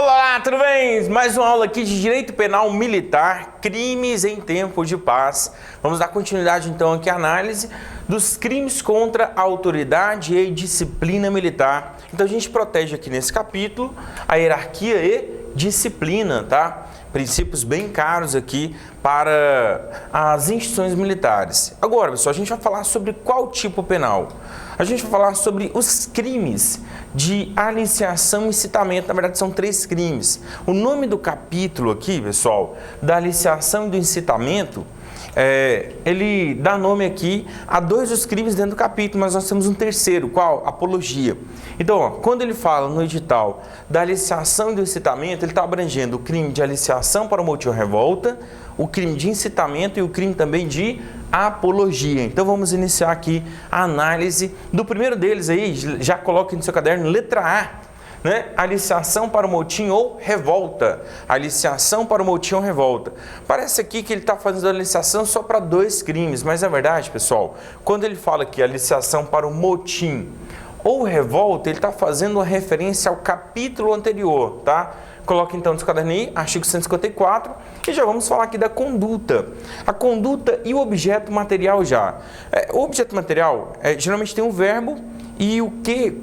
Olá, tudo bem? Mais uma aula aqui de Direito Penal Militar, crimes em tempo de paz. Vamos dar continuidade então aqui à análise dos crimes contra a autoridade e disciplina militar. Então a gente protege aqui nesse capítulo a hierarquia e disciplina, tá? Princípios bem caros aqui para as instituições militares. Agora, pessoal, a gente vai falar sobre qual tipo penal? A gente vai falar sobre os crimes de aliciação e incitamento. Na verdade, são 3 crimes. O nome do capítulo aqui, pessoal, da aliciação e do incitamento, ele dá nome aqui a 2 dos crimes dentro do capítulo, mas nós temos um terceiro, qual? Apologia. Então, ó, quando ele fala no edital da aliciação e do incitamento, ele está abrangendo o crime de aliciação para o motivo revolta, o crime de incitamento e o crime também de apologia. Então vamos iniciar aqui a análise do primeiro deles aí, já coloque no seu caderno, letra A, né? Aliciação para o motim ou revolta. Aliciação para o motim ou revolta. Parece aqui que ele está fazendo a aliciação só para 2 crimes, mas é verdade, pessoal. Quando ele fala aqui aliciação para o motim ou revolta, ele está fazendo uma referência ao capítulo anterior, tá? Coloque então no seu caderno aí, artigo 154, e já vamos falar aqui da conduta. A conduta e o objeto material já. O objeto material, geralmente tem um verbo e o que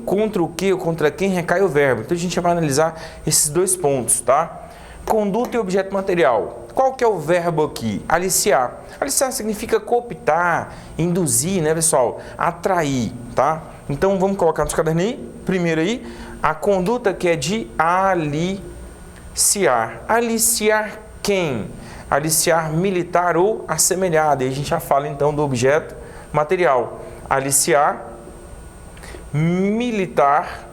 ou contra quem recai o verbo. Então a gente vai analisar esses 2 pontos, tá? Conduta e objeto material. Qual que é o verbo aqui? Aliciar. Aliciar significa cooptar, induzir, né, pessoal? Atrair, tá? Então vamos colocar no seu caderno aí, primeiro aí, a conduta que é de aliciar. Aliciar quem? Aliciar militar ou assemelhado. E a gente já fala então do objeto material. Aliciar militar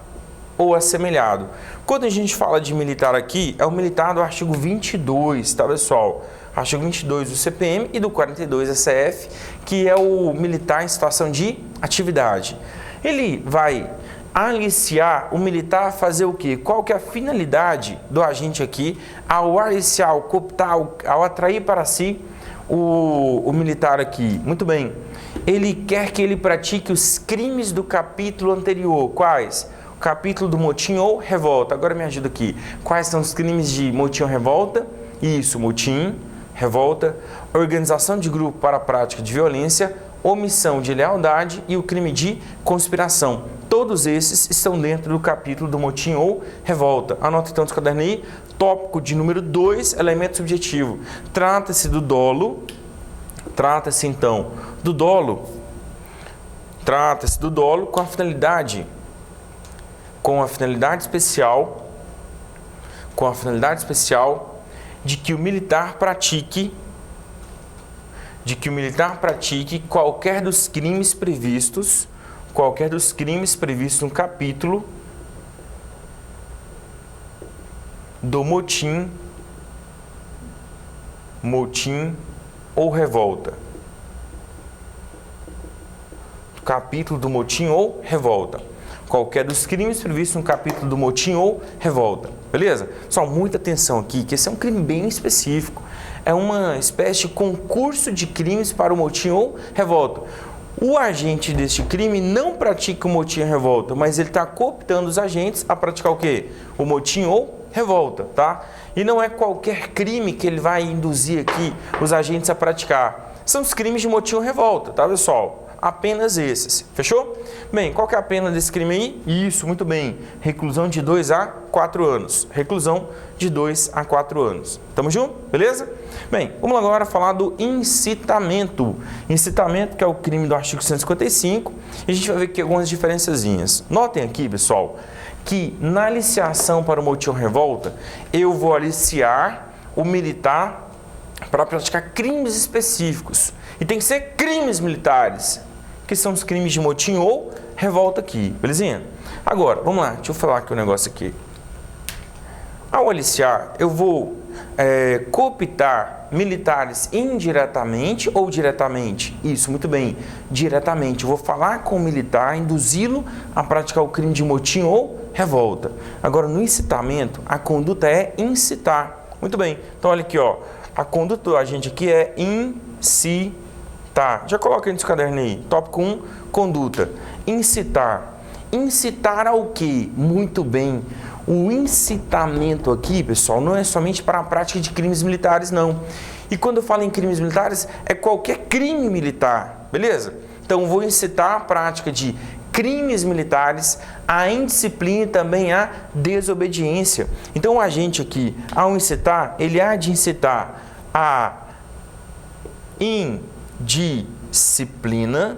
ou assemelhado. Quando a gente fala de militar aqui, é o militar do artigo 22, tá, pessoal? Artigo 22 do CPM e do 42 da CF, que é o militar em situação de atividade. Ele vai aliciar o militar a fazer o quê? Qual que é a finalidade do agente aqui ao aliciar, ao cooptar, ao atrair para si o militar aqui? Muito bem. Ele quer que ele pratique os crimes do capítulo anterior. Quais? O capítulo do motim ou revolta. Agora me ajuda aqui. Quais são os crimes de motim ou revolta? Isso, motim, revolta, organização de grupo para a prática de violência, omissão de lealdade e o crime de conspiração. Todos esses estão dentro do capítulo do motim ou revolta. Anota então no caderno aí, tópico de número 2, elemento subjetivo. Trata-se do dolo, trata-se então do dolo com a finalidade especial, de que o militar pratique qualquer dos crimes previstos no capítulo do motim ou revolta. Capítulo do motim ou revolta. Qualquer dos crimes previstos no capítulo do motim ou revolta. Beleza? Só muita atenção aqui, que esse é um crime bem específico. É uma espécie de concurso de crimes para o motim ou revolta. O agente deste crime não pratica o motim ou revolta, mas ele está cooptando os agentes a praticar o quê? O motim ou revolta, tá? E não é qualquer crime que ele vai induzir aqui os agentes a praticar. São os crimes de motim ou revolta, tá, pessoal? Apenas esses. Fechou? Bem, qual que é a pena desse crime aí? Isso, muito bem. Reclusão de 2 a 4 anos. Reclusão de 2 a 4 anos. Tamo junto? Beleza? Bem, vamos agora falar do incitamento. Incitamento, que é o crime do artigo 155. E a gente vai ver aqui algumas diferençazinhas. Notem aqui, pessoal, que na aliciação para o motim ou revolta, eu vou aliciar o militar para praticar crimes específicos. E tem que ser crimes militares, que são os crimes de motim ou revolta aqui, belezinha? Agora, vamos lá, deixa eu falar aqui um negócio aqui. Ao aliciar, eu vou cooptar militares indiretamente ou diretamente? Isso, muito bem, diretamente. Eu vou falar com o militar, induzi-lo a praticar o crime de motim ou revolta. Agora, no incitamento, a conduta é incitar. Muito bem, então olha aqui, ó. A conduta do agente aqui é incitar. Já coloca aí no seu caderno aí. Tópico 1, conduta. Incitar. Incitar ao quê? Muito bem. O incitamento aqui, pessoal, não é somente para a prática de crimes militares, não. E quando eu falo em crimes militares, é qualquer crime militar, beleza? Então, vou incitar a prática de crimes militares, a indisciplina e também a desobediência. Então, o agente aqui, ao incitar, ele há de incitar a indisciplina.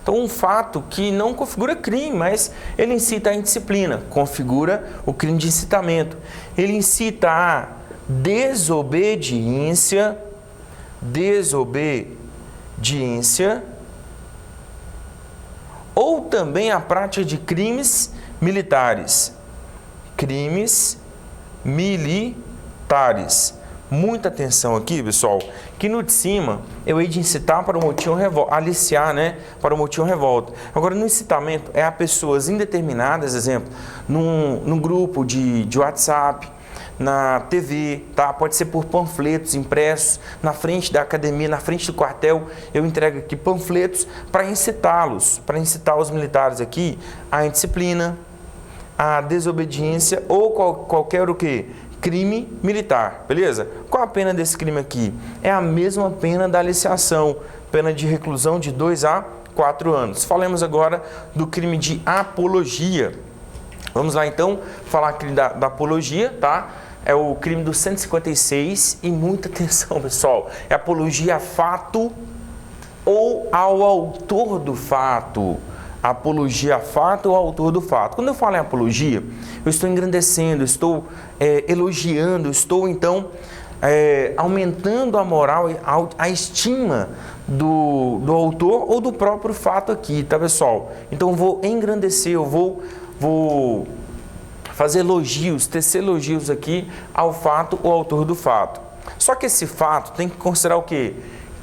Então, um fato que não configura crime, mas ele incita a indisciplina, configura o crime de incitamento. Ele incita a desobediência, ou também a prática de crimes militares. Crimes militares. Muita atenção aqui, pessoal, que no de cima eu hei de incitar para o motim ou revolta, aliciar, né, para o motim ou revolta. Agora, no incitamento é a pessoas indeterminadas, exemplo, num grupo de WhatsApp, na TV, tá? Pode ser por panfletos impressos na frente da academia, na frente do quartel. Eu entrego aqui panfletos para incitá-los, para incitar os militares aqui à indisciplina, à desobediência ou qualquer o quê? Crime militar, beleza? Qual a pena desse crime aqui? É a mesma pena da aliciação, pena de reclusão de 2 a 4 anos. Falemos agora do crime de apologia. Vamos lá então falar aqui da apologia, tá? É o crime do 156 e muita atenção, pessoal. É apologia a fato ou ao autor do fato. Apologia a fato ou ao autor do fato. Quando eu falo em apologia, eu estou engrandecendo, estou elogiando, estou então aumentando a moral, a estima do autor ou do próprio fato aqui, tá, pessoal? Então eu vou engrandecer, eu vou fazer elogios, tecer elogios aqui ao fato ou autor do fato. Só que esse fato tem que considerar o quê?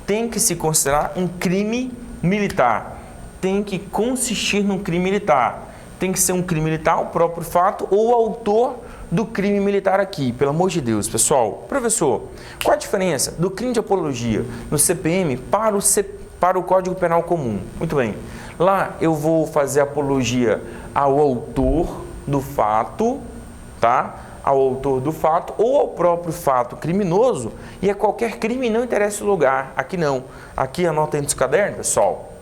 Tem que se considerar um crime militar. Tem que consistir num crime militar. Tem que ser um crime militar, o próprio fato ou o autor do crime militar aqui. Pelo amor de Deus, pessoal. Professor, qual a diferença do crime de apologia no CPM para o Código Penal Comum? Muito bem. Lá eu vou fazer apologia ao autor do fato, tá? Ao autor do fato ou ao próprio fato criminoso, e é qualquer crime, não interessa o lugar. Aqui não. Aqui anota aí nos cadernos, pessoal.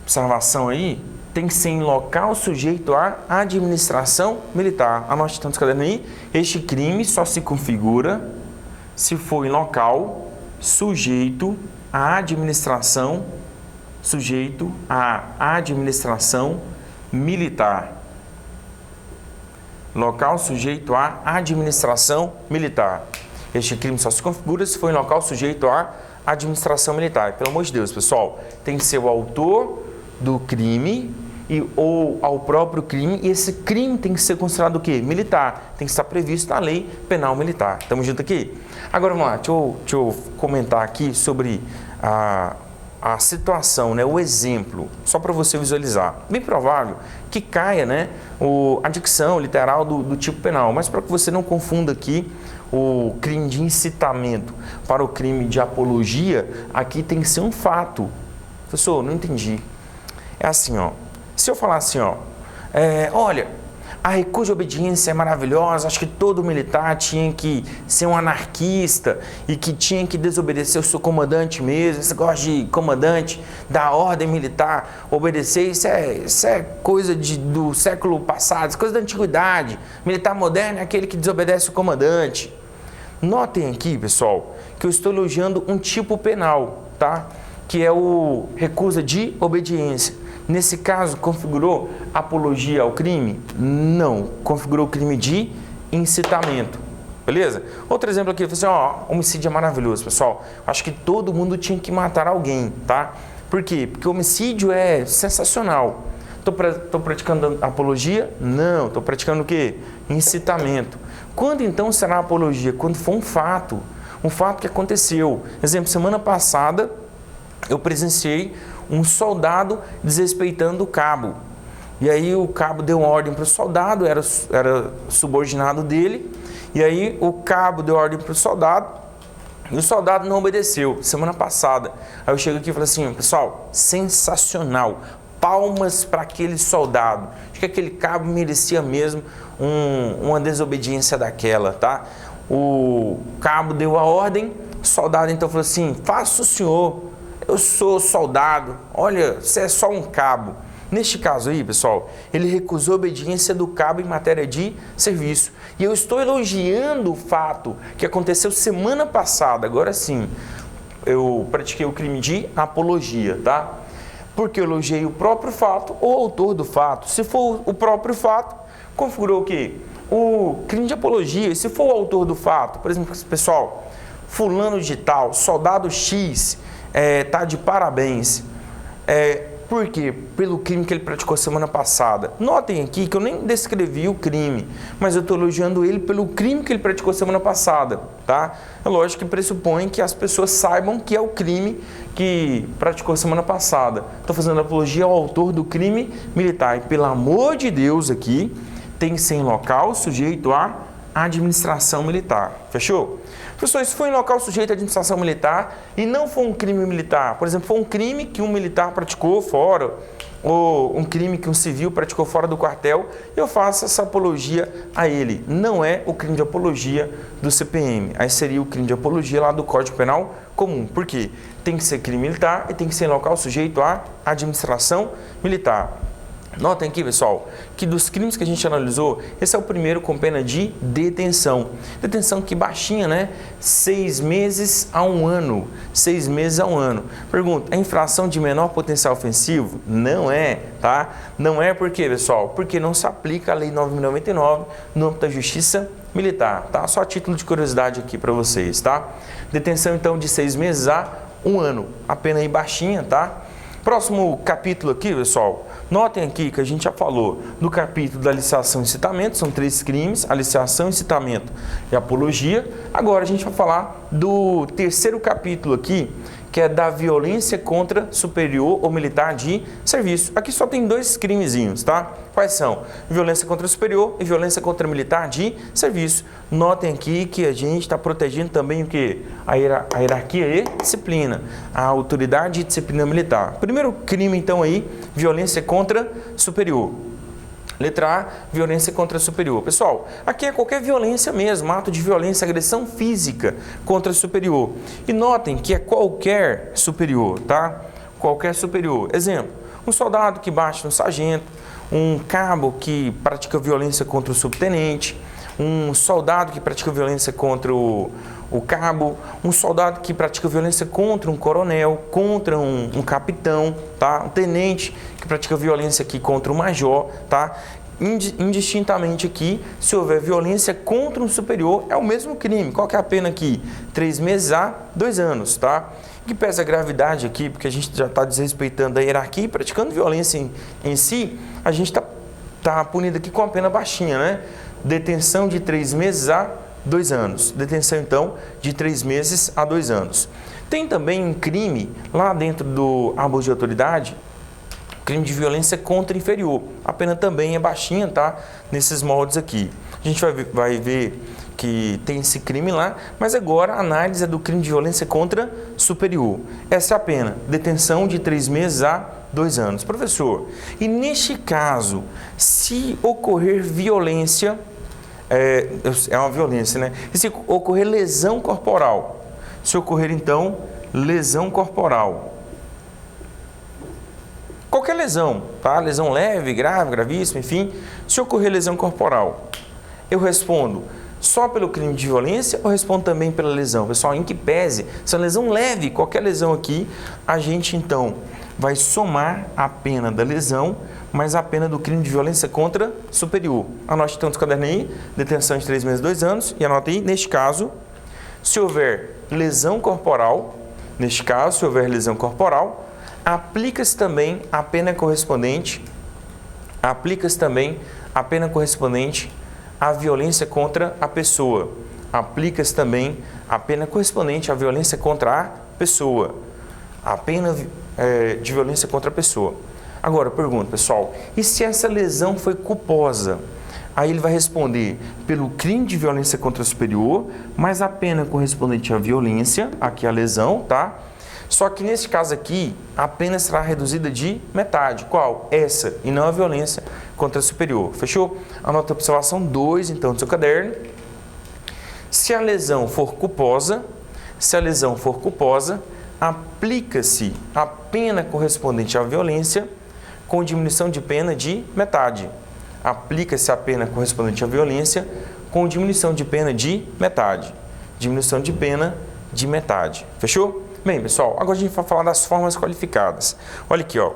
Observação aí, tem que ser em local sujeito à administração militar. Anote tantos cadernos aí. Este crime só se configura se for em local sujeito à administração militar. Local sujeito à administração militar. Este crime só se configura se for em local sujeito à administração militar. Pelo amor de Deus, pessoal, tem que ser o autor do crime ou ao próprio crime, e esse crime tem que ser considerado o quê? Militar. Tem que estar previsto na lei penal militar. Estamos juntos aqui? Agora vamos lá, deixa eu comentar aqui sobre a situação, né, o exemplo, só para você visualizar. Bem provável que caia, né, a dicção literal do tipo penal, mas para que você não confunda aqui o crime de incitamento para o crime de apologia, aqui tem que ser um fato. Professor, não entendi. É assim, ó. Se eu falar assim, ó, olha, a recusa de obediência é maravilhosa, acho que todo militar tinha que ser um anarquista e que tinha que desobedecer o seu comandante mesmo, esse negócio de comandante da ordem militar, obedecer, isso é coisa do século passado, isso é coisa da antiguidade. Militar moderno é aquele que desobedece o comandante. Notem aqui, pessoal, que eu estou elogiando um tipo penal, tá? Que é o recusa de obediência. Nesse caso, configurou apologia ao crime? Não. Configurou o crime de incitamento. Beleza? Outro exemplo aqui, assim, ó, homicídio é maravilhoso, pessoal. Acho que todo mundo tinha que matar alguém, tá? Por quê? Porque homicídio é sensacional. Estou praticando apologia? Não. Estou praticando o quê? Incitamento. Quando então será apologia? Quando for um fato que aconteceu. Exemplo, semana passada eu presenciei um soldado desrespeitando o cabo. E aí o cabo deu ordem para o soldado, era subordinado dele, e aí o cabo deu ordem para o soldado, e o soldado não obedeceu, semana passada. Aí eu chego aqui e falo assim, pessoal, sensacional, palmas para aquele soldado. Acho que aquele cabo merecia mesmo uma desobediência daquela, tá? O cabo deu a ordem, o soldado então falou assim: faça o senhor, eu sou soldado, olha, você é só um cabo. Neste caso aí, pessoal, ele recusou a obediência do cabo em matéria de serviço. E eu estou elogiando o fato que aconteceu semana passada, agora sim, eu pratiquei o crime de apologia, tá? Porque eu elogiei o próprio fato ou o autor do fato. Se for o próprio fato, configurou o quê? O crime de apologia. E se for o autor do fato, por exemplo, pessoal, fulano de tal, soldado X, tá de parabéns. Por quê? Pelo crime que ele praticou semana passada. Notem aqui que eu nem descrevi o crime, mas eu estou elogiando ele pelo crime que ele praticou semana passada, tá? É lógico que pressupõe que as pessoas saibam que é o crime que praticou semana passada. Estou fazendo apologia ao autor do crime militar. E pelo amor de Deus aqui, tem que ser em local sujeito à administração militar. Fechou? Professor, se for em local sujeito à administração militar e não for um crime militar, por exemplo, for um crime que um militar praticou fora, ou um crime que um civil praticou fora do quartel, eu faço essa apologia a ele. Não é o crime de apologia do CPM, aí seria o crime de apologia lá do Código Penal comum. Por quê? Tem que ser crime militar e tem que ser em local sujeito à administração militar. Notem aqui, pessoal, que dos crimes que a gente analisou, esse é o primeiro com pena de detenção. Detenção que baixinha, né? 6 meses a 1 ano. 6 meses a 1 ano. Pergunta, é infração de menor potencial ofensivo? Não é, tá? Não é por quê, pessoal? Porque não se aplica a Lei 9.099 no âmbito da Justiça Militar, tá? Só a título de curiosidade aqui para vocês, tá? Detenção, então, de 6 meses a 1 ano. A pena aí baixinha, tá? Próximo capítulo aqui, pessoal, notem aqui que a gente já falou do capítulo da aliciação e incitamento, são 3 crimes, aliciação, incitamento e apologia. Agora a gente vai falar do terceiro capítulo aqui, que é da violência contra superior ou militar de serviço. Aqui só tem 2 crimezinhos, tá? Quais são? Violência contra superior e violência contra militar de serviço. Notem aqui que a gente está protegendo também o quê? A hierarquia e disciplina, a autoridade e disciplina militar. Primeiro crime, então, aí, violência contra superior. Letra A, violência contra superior. Pessoal, aqui é qualquer violência mesmo, ato de violência, agressão física contra superior. E notem que é qualquer superior, tá? Qualquer superior. Exemplo, um soldado que bate no sargento, um cabo que pratica violência contra o subtenente, um soldado que pratica violência contra o cabo, um soldado que pratica violência contra um coronel, contra um capitão, tá? Um tenente que pratica violência aqui contra um major, tá? Indistintamente aqui, se houver violência contra um superior, é o mesmo crime. Qual que é a pena aqui? 3 meses a 2 anos, tá? Que pesa a gravidade aqui, porque a gente já está desrespeitando a hierarquia e praticando violência em si, a gente tá punido aqui com a pena baixinha, né? Detenção de 3 meses a 2 anos. Detenção, então, de 3 meses a 2 anos. Tem também um crime lá dentro do abuso de autoridade, crime de violência contra inferior. A pena também é baixinha, tá? Nesses moldes aqui. A gente vai ver que tem esse crime lá, mas agora a análise é do crime de violência contra superior. Essa é a pena, detenção de 3 meses a 2 anos. Professor, e neste caso, se ocorrer violência, é uma violência, né? E se ocorrer lesão corporal, se ocorrer então lesão corporal, qualquer lesão, tá? Lesão leve, grave, gravíssima, enfim, se ocorrer lesão corporal, eu respondo só pelo crime de violência ou respondo também pela lesão? Pessoal, em que pese, se é lesão leve, qualquer lesão aqui, a gente então vai somar a pena da lesão mais a pena do crime de violência contra superior. Anote então no caderno aí, detenção de 3 meses, 2 anos, e anote aí, neste caso, se houver lesão corporal, aplica-se também a pena correspondente, à violência contra a pessoa. Aplica-se também a pena correspondente à violência contra a pessoa. A pena de violência contra a pessoa. Agora, eu pergunto, pessoal, e se essa lesão foi culposa? Aí ele vai responder pelo crime de violência contra o superior, mais a pena correspondente à violência, aqui a lesão, tá? Só que nesse caso aqui, a pena será reduzida de metade. Qual? Essa, e não a violência contra superior. Fechou? Anota a observação 2, então, do seu caderno. Se a lesão for culposa, aplica-se a pena correspondente à violência com diminuição de pena de metade. Aplica-se a pena correspondente à violência com diminuição de pena de metade. Diminuição de pena de metade. Fechou? Bem, pessoal, agora a gente vai falar das formas qualificadas. Olha aqui, ó.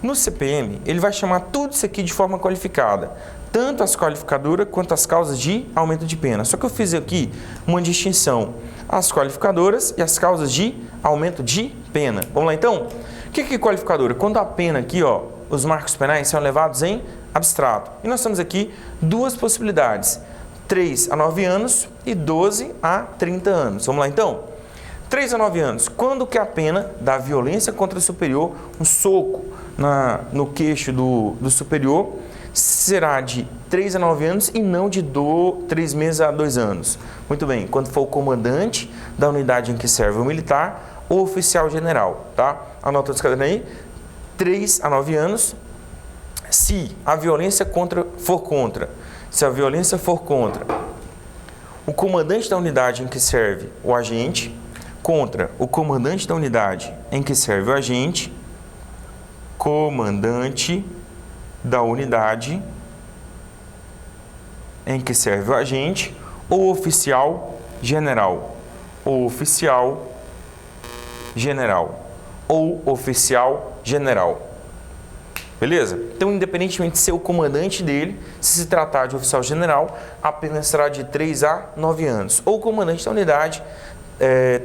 No CPM, ele vai chamar tudo isso aqui de forma qualificada. Tanto as qualificadoras quanto as causas de aumento de pena. Só que eu fiz aqui uma distinção. As qualificadoras e as causas de aumento de pena. Vamos lá, então? O que é qualificadora? Quando a pena aqui, ó, os marcos penais são levados em abstrato. E nós temos aqui duas possibilidades. 3 a 9 anos e 12 a 30 anos. Vamos lá, então? 3 a 9 anos, quando que a pena da violência contra o superior, um soco no queixo do superior, será de 3 a 9 anos e não de 3 meses a 2 anos. Muito bem, quando for o comandante da unidade em que serve o militar ou oficial general, tá? Anota os cadernos aí, 3 a 9 anos, se a violência for contra o comandante da unidade em que serve o agente, contra o comandante da unidade em que serve o agente, comandante da unidade em que serve o agente, ou oficial general, ou oficial general, ou oficial general. Beleza? Então, independentemente de ser o comandante dele, se se tratar de oficial general, a pena será de 3 a 9 anos. Ou o comandante da unidade,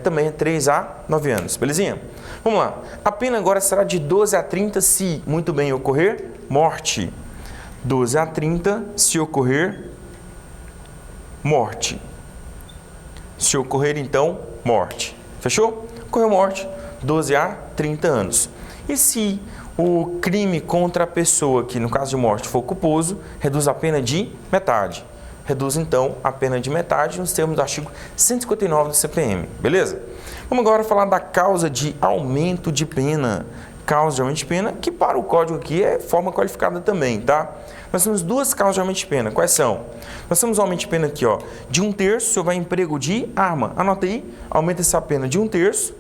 também é 3 a 9 anos, belezinha? Vamos lá. A pena agora será de 12 a 30 se, muito bem, ocorrer morte. 12 a 30 se ocorrer morte. Se ocorrer, então, morte. Fechou? Ocorreu morte, 12 a 30 anos. E se o crime contra a pessoa, que no caso de morte for culposo, reduz a pena de metade. Reduz, então, a pena de metade nos termos do artigo 159 do CPM. Beleza? Vamos agora falar da causa de aumento de pena. Causa de aumento de pena, que para o código aqui é forma qualificada também, tá? Nós temos duas causas de aumento de pena. Quais são? Nós temos o aumento de pena aqui, ó, de 1/3 se houver emprego de arma. Anota aí, aumenta essa pena de 1/3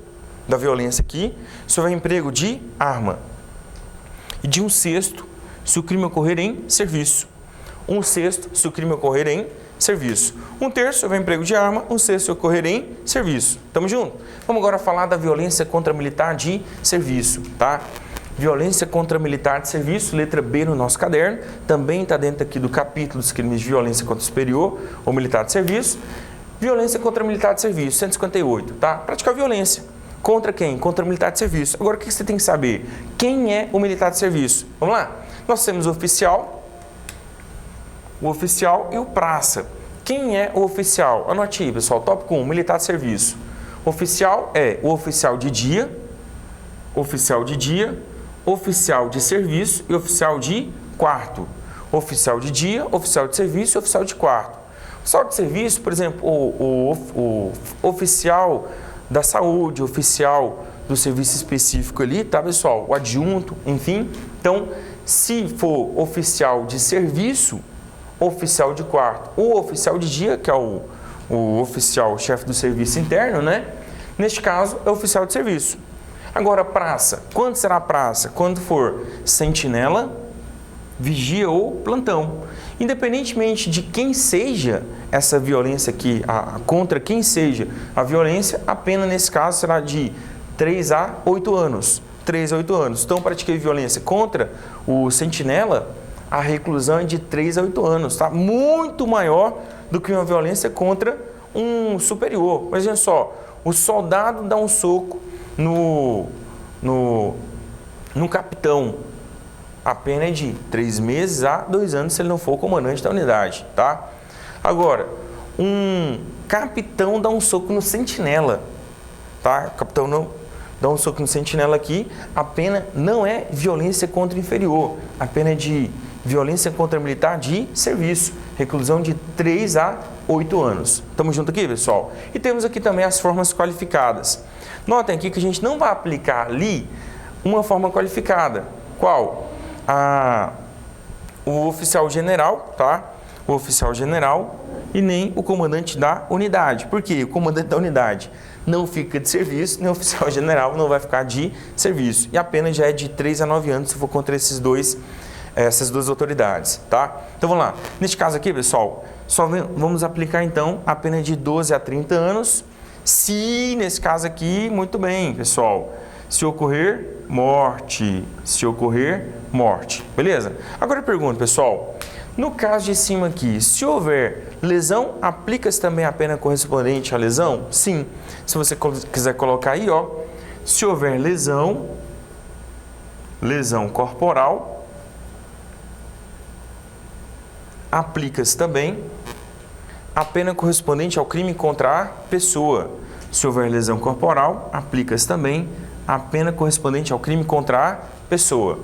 da violência aqui, se houver emprego de arma. E de 1/6 se o crime ocorrer em serviço. 1/6 se o crime ocorrer em serviço. 1/3 se houver emprego de arma, 1/6 se ocorrer em serviço. Tamo junto? Vamos agora falar da violência contra militar de serviço, tá? Violência contra militar de serviço, letra B no nosso caderno, também está dentro aqui do capítulo dos crimes de violência contra o superior ou militar de serviço. Violência contra militar de serviço, 158, tá? Praticar violência. Contra quem? Contra o militar de serviço. Agora, o que você tem que saber? Quem é o militar de serviço? Vamos lá? Nós temos o oficial e o praça. Quem é o oficial? Anote aí, pessoal. Tópico 1, militar de serviço. Oficial é o oficial de dia, oficial de serviço e oficial de quarto. Oficial de dia, oficial de serviço e oficial de quarto. Oficial de serviço, por exemplo, o oficial da saúde, oficial do serviço específico ali, tá, pessoal? O adjunto, enfim. Então, se for oficial de serviço, oficial de quarto, ou oficial de dia, que é o oficial chefe do serviço interno, né? Neste caso, é oficial de serviço. Agora, praça. Quando será a praça? Quando for sentinela, vigia ou plantão. Independentemente de quem seja essa violência aqui, contra quem seja a violência, a pena nesse caso será de 3 a 8 anos. 3 a 8 anos. Então, pratiquei violência contra o sentinela, a reclusão é de 3 a 8 anos, tá? Muito maior do que uma violência contra um superior. Mas olha só, o soldado dá um soco no capitão. A pena é de 3 meses a 2 anos se ele não for o comandante da unidade, tá? Agora, um capitão dá um soco no sentinela, tá? O capitão não dá um soco no sentinela aqui, a pena não é violência contra o inferior, a pena é de violência contra militar de serviço, reclusão de 3 a 8 anos. Tamo junto aqui, pessoal? E temos aqui também as formas qualificadas. Notem aqui que a gente não vai aplicar ali uma forma qualificada. Qual? O oficial general, tá? O oficial general e nem o comandante da unidade. Por quê? O comandante da unidade não fica de serviço, nem o oficial general não vai ficar de serviço. E a pena já é de 3 a 9 anos se for contra essas duas autoridades, tá? Então vamos lá. Neste caso aqui, pessoal, vamos aplicar então a pena de 12 a 30 anos. Se, nesse caso aqui, muito bem, pessoal, se ocorrer morte, beleza? Agora eu pergunto, pessoal, no caso de cima aqui, se houver lesão, aplica-se também a pena correspondente à lesão? Sim. Se você quiser colocar aí, ó, se houver lesão corporal, aplica-se também a pena correspondente ao crime contra a pessoa. Se houver lesão corporal, aplica-se também a pena correspondente ao crime contra a pessoa.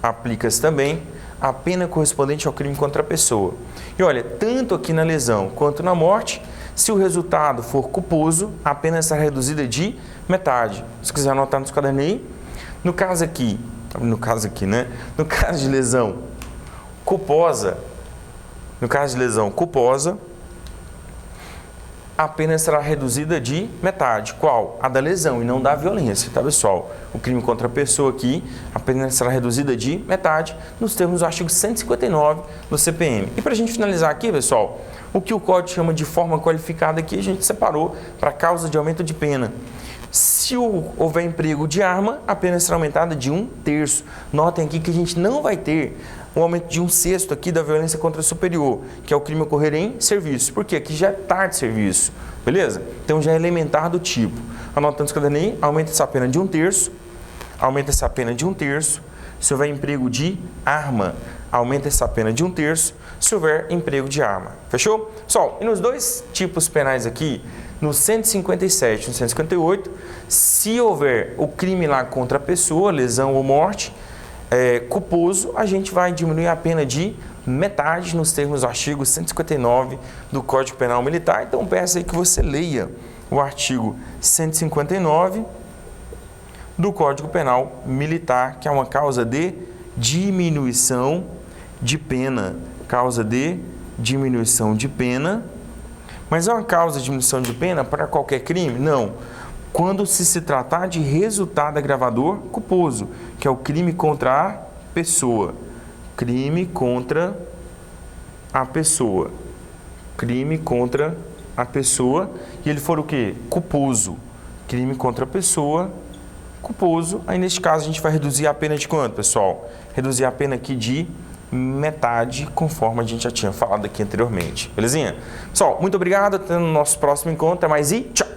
Aplica-se também a pena correspondente ao crime contra a pessoa. E olha, tanto aqui na lesão quanto na morte, se o resultado for culposo, a pena será reduzida de metade. Se quiser anotar nos cadernos aí, no caso de lesão culposa, a pena será reduzida de metade. Qual? A da lesão e não da violência, tá, pessoal? O crime contra a pessoa aqui, a pena será reduzida de metade, nos termos do artigo 159 do CPM. E para a gente finalizar aqui, pessoal, o que o Código chama de forma qualificada aqui, a gente separou para causa de aumento de pena. Se houver emprego de arma, a pena será aumentada de 1/3. Notem aqui que a gente não vai ter um aumento de 1/6 aqui da violência contra o superior, que é o crime ocorrer em serviço. Porque aqui já é tarde de serviço, beleza? Então já é elementar do tipo. Anotando os cadernos aí, aumenta essa pena de 1/3. Se houver emprego de arma, aumenta essa pena de 1/3. Se houver emprego de arma. Fechou? Pessoal, e nos dois tipos penais aqui, no 157 e no 158, se houver o crime lá contra a pessoa, lesão ou morte, culposo, a gente vai diminuir a pena de metade nos termos do artigo 159 do Código Penal Militar. Então peço aí que você leia o artigo 159 do Código Penal Militar, que é uma causa de diminuição de pena. Causa de diminuição de pena. Mas é uma causa de diminuição de pena para qualquer crime? Não. Quando se tratar de resultado agravador culposo, que é o crime contra a pessoa. Crime contra a pessoa. E ele for o quê? Culposo. Crime contra a pessoa, culposo. Aí, neste caso, a gente vai reduzir a pena de quanto, pessoal? Reduzir a pena aqui de metade, conforme a gente já tinha falado aqui anteriormente. Belezinha? Pessoal, muito obrigado. Até no nosso próximo encontro. Até mais e tchau!